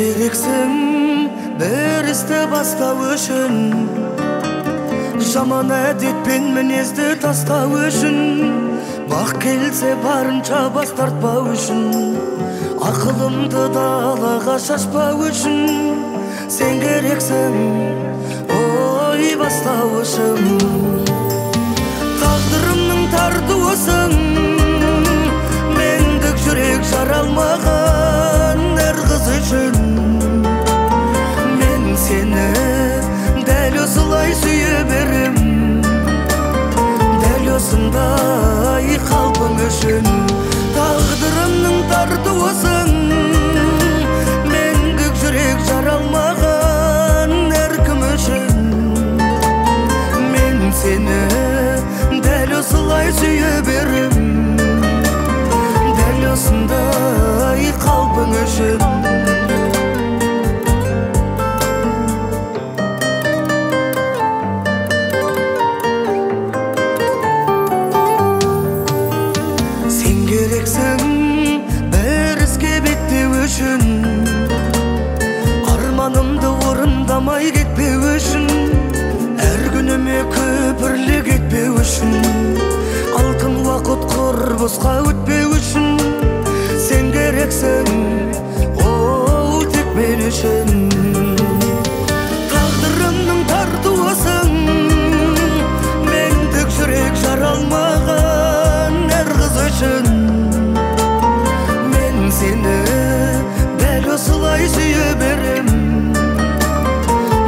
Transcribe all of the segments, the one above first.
керексің бір істі бастау үшін, жаман әдетпен мінезді тастау үшін, бақ келсе барынша бас тартпау үшін, ақылымды далаға шашпау үшін, сен керексің ой бастауышым. Тағдырымның тартуысың, мендік жүрек жаралмаған әр қыз үшін. Мен сені дәл осылай сүйе берем, дәл осындай қалпың үшін. Тағдырымның тартуысың, мендік жүрек жаралмаған әркім үшін. Мен сені дәл осылай сүйе берем, дәл осындай қалпың үшін. Сен керексің бір іске беттеу үшін, арманымды орындамай кетпеу үшін, әр күніме күпірлік етпеу үшін, алтын уақыт құр босқа өтпеу үшін. Сен керексің оу тек мен үшін. Тағдырымның тартуысың, мендік жүрек жаралмаған әр қыз үшін. Мен сені дәл осылай сүйе берем,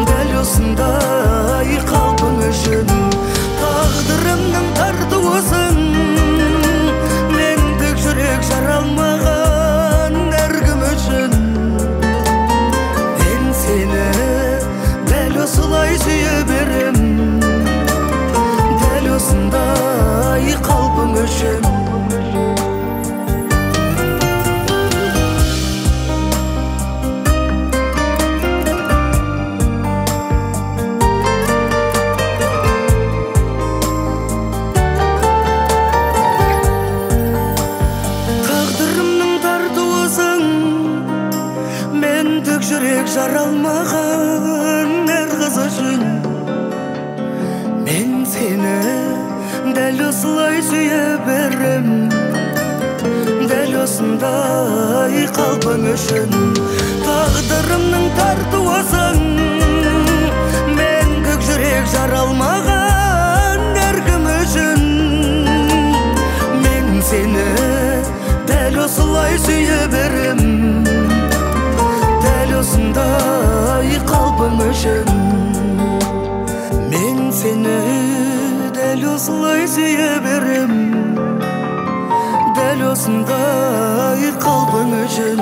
дәл осындай қалпың үшін. Тағдырымның тартуысың, мендік жүрек жаралмаған әркім үшін. Мен сені дәл осылай сүйе берем, дәл осындай қалпың үшін. Мендік жүрек жаралмаған әр қыз үшін. Мен сені дәл осылай сүйе берем, дәл осындай қалпың үшін. Тағдырымның тартуысың, мендік жүрек жаралмаған әркім үшін. Мен сені дәл осылай сүйе берем, дәл осындай қалпың үшін. Мен сені дәл осылай сүйе берем, дәл осындай қалпың үшін.